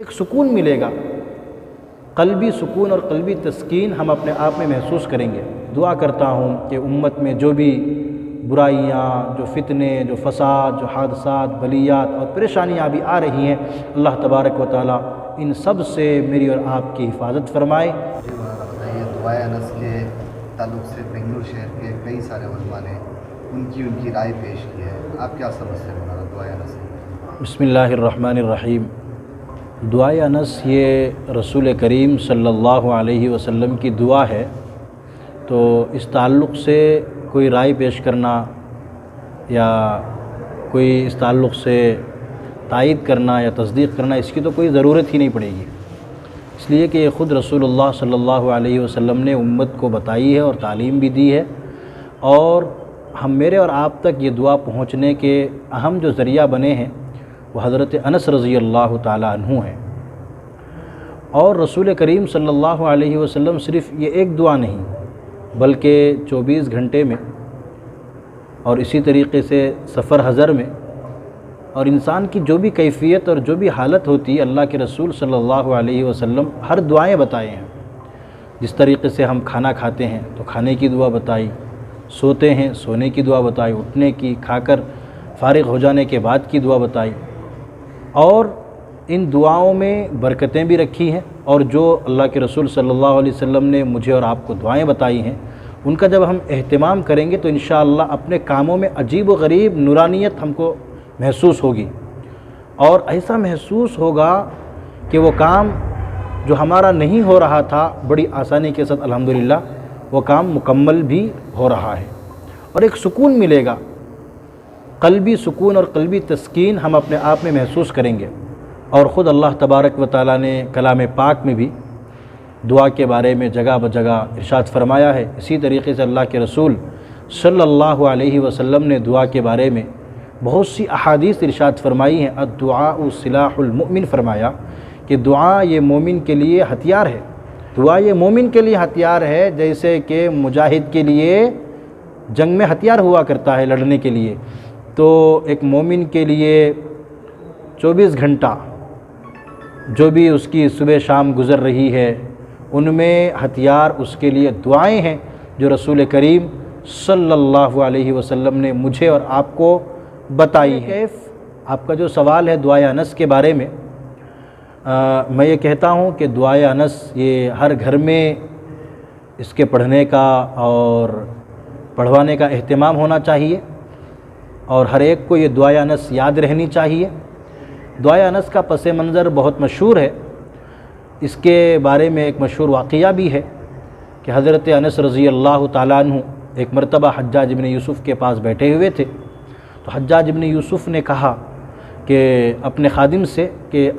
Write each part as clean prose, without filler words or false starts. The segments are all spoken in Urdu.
ایک سکون ملے گا، قلبی سکون اور قلبی تسکین ہم اپنے آپ میں محسوس کریں گے۔ دعا کرتا ہوں کہ امت میں جو بھی برائیاں، جو فتنے، جو فساد، جو حادثات، بلیات اور پریشانیاں ابھی آ رہی ہیں، اللہ تبارک و تعالیٰ ان سب سے میری اور آپ کی حفاظت فرمائے۔ جی مولانا بتائیے، دعائے انس کے تعلق سے بنگلور شہر کے کئی سارے علماء نے ان کی رائے پیش کی ہے، آپ کیا سمجھتے ہیں مولانا دعائے انس؟ بسم اللہ الرحمن الرحیم۔ دعائے انس یہ رسول کریم صلی اللہ علیہ وسلم کی دعا ہے، تو اس تعلق سے کوئی رائے پیش کرنا یا کوئی اس تعلق سے تائید کرنا یا تصدیق کرنا، اس کی تو کوئی ضرورت ہی نہیں پڑے گی، اس لیے کہ یہ خود رسول اللہ صلی اللہ علیہ وسلم نے امت کو بتائی ہے اور تعلیم بھی دی ہے، اور میرے اور آپ تک یہ دعا پہنچنے کے اہم جو ذریعہ بنے ہیں وہ حضرت انس رضی اللہ تعالیٰ عنہ ہیں۔ اور رسول کریم صلی اللہ علیہ وسلم صرف یہ ایک دعا نہیں بلکہ 24 گھنٹے میں اور اسی طریقے سے سفر حضر میں اور انسان کی جو بھی کیفیت اور جو بھی حالت ہوتی ہے، اللہ کے رسول صلی اللہ علیہ وسلم ہر دعائیں بتائے ہیں۔ جس طریقے سے ہم کھانا کھاتے ہیں تو کھانے کی دعا بتائی، سوتے ہیں سونے کی دعا بتائی، اٹھنے کی، کھا کر فارغ ہو جانے کے بعد کی دعا بتائی، اور ان دعاؤں میں برکتیں بھی رکھی ہیں، اور جو اللہ کے رسول صلی اللہ علیہ وسلم نے مجھے اور آپ کو دعائیں بتائی ہیں ان کا جب ہم اہتمام کریں گے تو انشاءاللہ اپنے کاموں میں عجیب و غریب نورانیت ہم کو محسوس ہوگی، اور ایسا محسوس ہوگا کہ وہ کام جو ہمارا نہیں ہو رہا تھا بڑی آسانی کے ساتھ الحمدللہ وہ کام مکمل بھی ہو رہا ہے، اور ایک سکون ملے گا، قلبی سکون اور قلبی تسکین ہم اپنے آپ میں محسوس کریں گے۔ اور خود اللہ تبارک و تعالیٰ نے کلام پاک میں بھی دعا کے بارے میں جگہ بجگہ ارشاد فرمایا ہے، اسی طریقے سے اللہ کے رسول صلی اللہ علیہ وسلم نے دعا کے بارے میں بہت سی احادیث ارشاد فرمائی ہیں۔ الدعاء سلاح المؤمن، فرمایا کہ دعا یہ مومن کے لیے ہتھیار ہے، دعا یہ مومن کے لیے ہتھیار ہے، جیسے کہ مجاہد کے لیے جنگ میں ہتھیار ہوا کرتا ہے لڑنے کے لیے، تو ایک مومن کے لیے 24 گھنٹہ جو بھی اس کی صبح شام گزر رہی ہے ان میں ہتھیار اس کے لیے دعائیں ہیں جو رسول کریم صلی اللہ علیہ وسلم نے مجھے اور آپ کو بتائی ہیں۔ آپ کا جو سوال ہے دعائے انس کے بارے میں، میں یہ کہتا ہوں کہ دعائے انس یہ ہر گھر میں اس کے پڑھنے کا اور پڑھوانے کا اہتمام ہونا چاہیے، اور ہر ایک کو یہ دعائے انس یاد رہنی چاہیے۔ دعائے انس کا پس منظر بہت مشہور ہے، اس کے بارے میں ایک مشہور واقعہ بھی ہے کہ حضرت انس رضی اللہ تعالیٰ عنہ ایک مرتبہ حجاج بن یوسف کے پاس بیٹھے ہوئے تھے، تو حجاج بن یوسف نے کہا کہ اپنے خادم سے کہ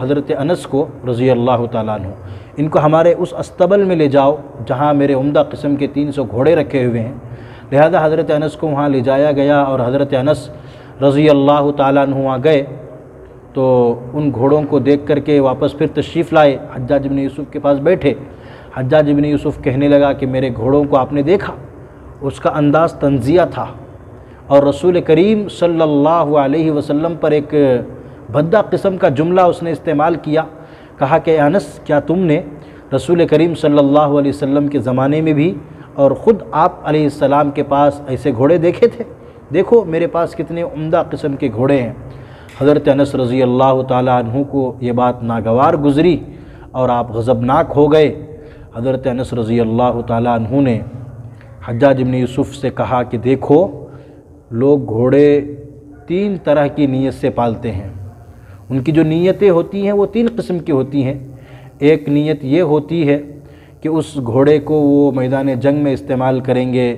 حضرت انس کو رضی اللہ تعالیٰ عنہ ان کو ہمارے اس استبل میں لے جاؤ جہاں میرے عمدہ قسم کے 300 گھوڑے رکھے ہوئے ہیں۔ لہذا حضرت انس کو وہاں لے جایا گیا، اور حضرت انس رضی اللہ تعالیٰ عنہ وہاں گئے تو ان گھوڑوں کو دیکھ کر کے واپس پھر تشریف لائے، حجاج بن یوسف کے پاس بیٹھے۔ حجاج بن یوسف کہنے لگا کہ میرے گھوڑوں کو آپ نے دیکھا، اس کا انداز تنزیہ تھا، اور رسول کریم صلی اللہ علیہ وسلم پر ایک بھدا قسم کا جملہ اس نے استعمال کیا، کہا کہ انس کیا تم نے رسول کریم صلی اللہ علیہ وسلم کے زمانے میں بھی اور خود آپ علیہ السلام کے پاس ایسے گھوڑے دیکھے تھے؟ دیکھو میرے پاس کتنے عمدہ قسم کے گھوڑے ہیں۔ حضرت انس رضی اللہ تعالیٰ عنہ کو یہ بات ناگوار گزری اور آپ غضبناک ہو گئے۔ حضرت انس رضی اللہ تعالیٰ عنہ نے حجاج بن یوسف سے کہا کہ دیکھو لوگ گھوڑے 3 طرح کی نیت سے پالتے ہیں، ان کی جو نیتیں ہوتی ہیں وہ 3 قسم کی ہوتی ہیں۔ ایک نیت یہ ہوتی ہے کہ اس گھوڑے کو وہ میدان جنگ میں استعمال کریں گے،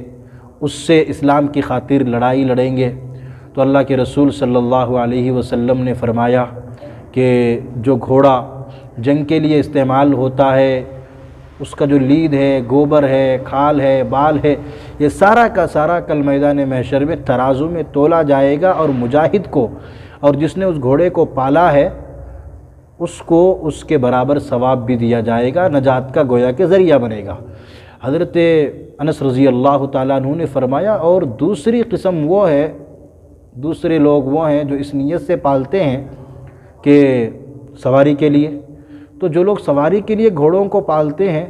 اس سے اسلام کی خاطر لڑائی لڑیں گے، تو اللہ کے رسول صلی اللہ علیہ وسلم نے فرمایا کہ جو گھوڑا جنگ کے لیے استعمال ہوتا ہے اس کا جو لید ہے، گوبر ہے، کھال ہے، بال ہے، یہ سارا کا سارا کل میدان محشر میں ترازو میں تولا جائے گا، اور مجاہد کو اور جس نے اس گھوڑے کو پالا ہے اس کو اس کے برابر ثواب بھی دیا جائے گا، نجات کا گویا کہ ذریعہ بنے گا۔ حضرت انس رضی اللہ تعالیٰ عنہ نے فرمایا اور دوسری قسم وہ ہے، دوسرے لوگ وہ ہیں جو اس نیت سے پالتے ہیں کہ سواری کے لیے، تو جو لوگ سواری کے لیے گھوڑوں کو پالتے ہیں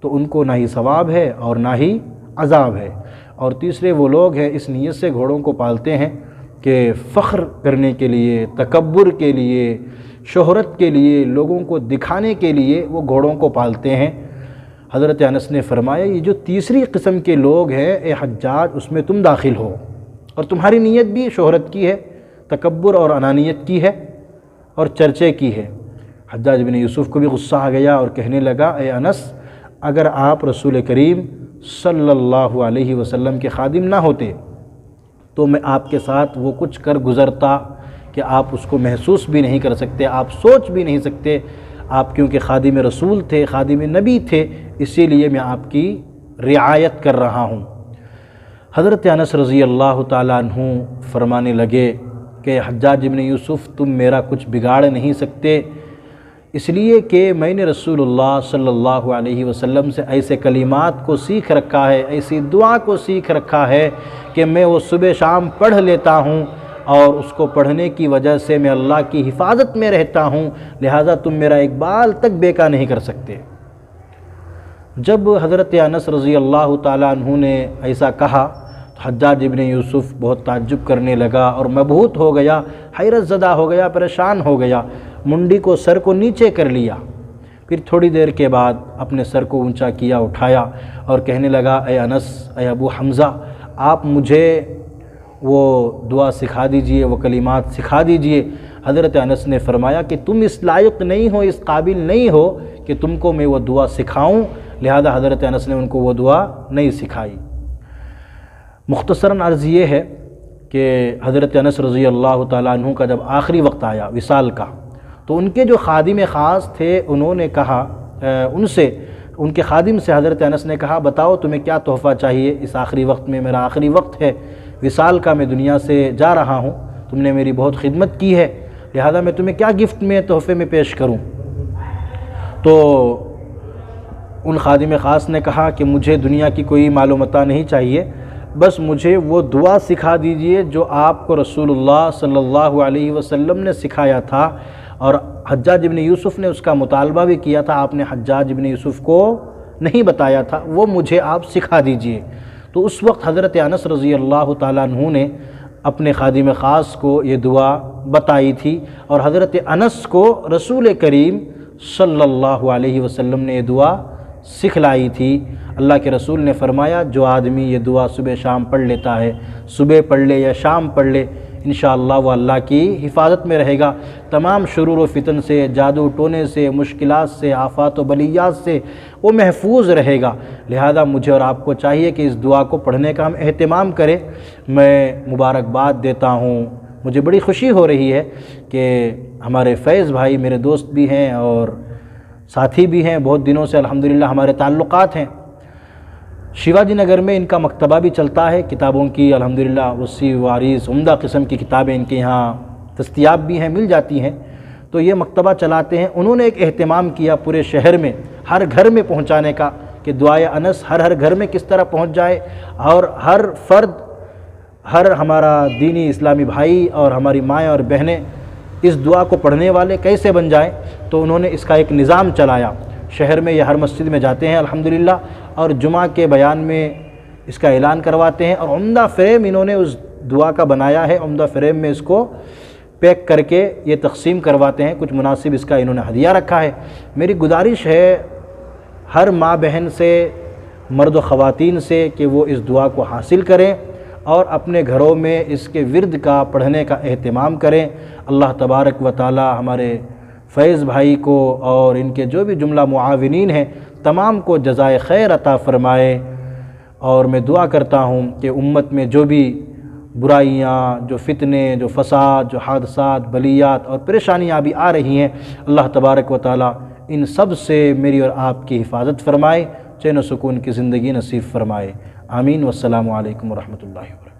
تو ان کو نہ ہی ثواب ہے اور نہ ہی عذاب ہے، اور تیسرے وہ لوگ ہیں اس نیت سے گھوڑوں کو پالتے ہیں کہ فخر کرنے کے لیے، تکبر کے لیے، شہرت کے لیے، لوگوں کو دکھانے کے لیے وہ گھوڑوں کو پالتے ہیں۔ حضرت انس نے فرمایا یہ جو تیسری قسم کے لوگ ہیں اے حجاج، اس میں تم داخل ہو، اور تمہاری نیت بھی شہرت کی ہے، تکبر اور انانیت کی ہے اور چرچے کی ہے۔ حجاج بن یوسف کو بھی غصہ آ گیا اور کہنے لگا اے انس، اگر آپ رسول کریم صلی اللہ علیہ وسلم کے خادم نہ ہوتے تو میں آپ کے ساتھ وہ کچھ کر گزرتا کہ آپ اس کو محسوس بھی نہیں کر سکتے، آپ سوچ بھی نہیں سکتے۔ آپ کیونکہ خادم رسول تھے، خادم نبی تھے، اسی لیے میں آپ کی رعایت کر رہا ہوں۔ حضرت انس رضی اللہ تعالیٰ عنہ فرمانے لگے کہ حجاج بن یوسف تم میرا کچھ بگاڑ نہیں سکتے، اس لیے کہ میں نے رسول اللہ صلی اللہ علیہ وسلم سے ایسے کلمات کو سیکھ رکھا ہے، ایسی دعا کو سیکھ رکھا ہے کہ میں وہ صبح شام پڑھ لیتا ہوں، اور اس کو پڑھنے کی وجہ سے میں اللہ کی حفاظت میں رہتا ہوں، لہٰذا تم میرا ایک بال تک بیکا نہیں کر سکتے۔ جب حضرت انس رضی اللہ تعالیٰ عنہ نے ایسا کہا تو حجاج ابن یوسف بہت تعجب کرنے لگا اور مبہوت ہو گیا، حیرت زدہ ہو گیا، پریشان ہو گیا، منڈی کو سر کو نیچے کر لیا، پھر تھوڑی دیر کے بعد اپنے سر کو اونچا کیا، اٹھایا اور کہنے لگا اے انس، اے ابو حمزہ، آپ مجھے وہ دعا سکھا دیجئے، وہ کلمات سکھا دیجئے۔ حضرت انس نے فرمایا کہ تم اس لائق نہیں ہو، اس قابل نہیں ہو کہ تم کو میں وہ دعا سکھاؤں، لہذا حضرت انس نے ان کو وہ دعا نہیں سکھائی۔ مختصراً عرض یہ ہے کہ حضرت انس رضی اللہ تعالیٰ عنہ کا جب آخری وقت آیا وصال کا، تو ان کے جو خادم خاص تھے انہوں نے کہا ان کے خادم سے حضرت انس نے کہا بتاؤ تمہیں کیا تحفہ چاہیے، اس آخری وقت میں میرا آخری وقت ہے وصال کا، میں دنیا سے جا رہا ہوں، تم نے میری بہت خدمت کی ہے، لہذا میں تمہیں کیا گفٹ میں تحفے میں پیش کروں؟ تو ان خادم خاص نے کہا کہ مجھے دنیا کی کوئی مال و متاع نہیں چاہیے، بس مجھے وہ دعا سکھا دیجئے جو آپ کو رسول اللہ صلی اللہ علیہ وسلم نے سکھایا تھا، اور حجاج ابن یوسف نے اس کا مطالبہ بھی کیا تھا، آپ نے حجاج ابن یوسف کو نہیں بتایا تھا، وہ مجھے آپ سکھا دیجئے۔ تو اس وقت حضرت انس رضی اللہ تعالیٰ عنہ نے اپنے خادم خاص کو یہ دعا بتائی تھی، اور حضرت انس کو رسول کریم صلی اللہ علیہ وسلم نے یہ دعا سکھلائی تھی۔ اللہ کے رسول نے فرمایا جو آدمی یہ دعا صبح شام پڑھ لیتا ہے، صبح پڑھ لے یا شام پڑھ لے، انشاءاللہ وہ اللہ کی حفاظت میں رہے گا، تمام شرور و فتن سے، جادو ٹونے سے، مشکلات سے، آفات و بلیات سے وہ محفوظ رہے گا۔ لہذا مجھے اور آپ کو چاہیے کہ اس دعا کو پڑھنے کا ہم اہتمام کریں۔ میں مبارکباد دیتا ہوں، مجھے بڑی خوشی ہو رہی ہے کہ ہمارے فیض بھائی میرے دوست بھی ہیں اور ساتھی بھی ہیں، بہت دنوں سے الحمدللہ ہمارے تعلقات ہیں۔ شیواجی نگر میں ان کا مکتبہ بھی چلتا ہے، کتابوں کی الحمدللہ وسیع وعریض عمدہ قسم کی کتابیں ان کے یہاں دستیاب بھی ہیں، مل جاتی ہیں، تو یہ مکتبہ چلاتے ہیں۔ انہوں نے ایک اہتمام کیا پورے شہر میں ہر گھر میں پہنچانے کا کہ دعائے انس ہر گھر میں کس طرح پہنچ جائے، اور ہر فرد، ہر ہمارا دینی اسلامی بھائی اور ہماری مائیں اور بہنیں اس دعا کو پڑھنے والے کیسے بن جائیں۔ تو انہوں نے اس کا ایک نظام چلایا، شہر میں یا ہر مسجد میں جاتے ہیں الحمدللہ، اور جمعہ کے بیان میں اس کا اعلان کرواتے ہیں، اور عمدہ فریم انہوں نے اس دعا کا بنایا ہے، عمدہ فریم میں اس کو پیک کر کے یہ تقسیم کرواتے ہیں، کچھ مناسب اس کا انہوں نے ہدیہ رکھا ہے۔ میری گزارش ہے ہر ماں بہن سے، مرد و خواتین سے کہ وہ اس دعا کو حاصل کریں اور اپنے گھروں میں اس کے ورد کا پڑھنے کا اہتمام کریں۔ اللہ تبارک و تعالی ہمارے فیض بھائی کو اور ان کے جو بھی جملہ معاونین ہیں تمام کو جزائے خیر عطا فرمائے، اور میں دعا کرتا ہوں کہ امت میں جو بھی برائیاں، جو فتنے، جو فساد، جو حادثات، بلیات اور پریشانیاں بھی آ رہی ہیں، اللہ تبارک و تعالی ان سب سے میری اور آپ کی حفاظت فرمائے، چین و سکون کی زندگی نصیب فرمائے، آمین۔ والسلام علیکم ورحمۃ اللہ وبرکاتہ۔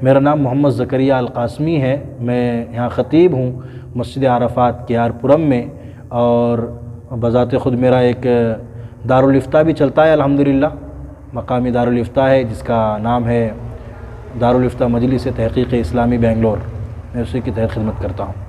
میرا نام محمد زکریا القاسمی ہے، میں یہاں خطیب ہوں مسجد عرفات کیار پورم میں، اور بذات خود میرا ایک دارالافتاء بھی چلتا ہے الحمدللہ، مقامی دارالافتاء ہے جس کا نام ہے دارالافتاء مجلس تحقیق اسلامی بنگلور، میں اسی کی تحت خدمت کرتا ہوں۔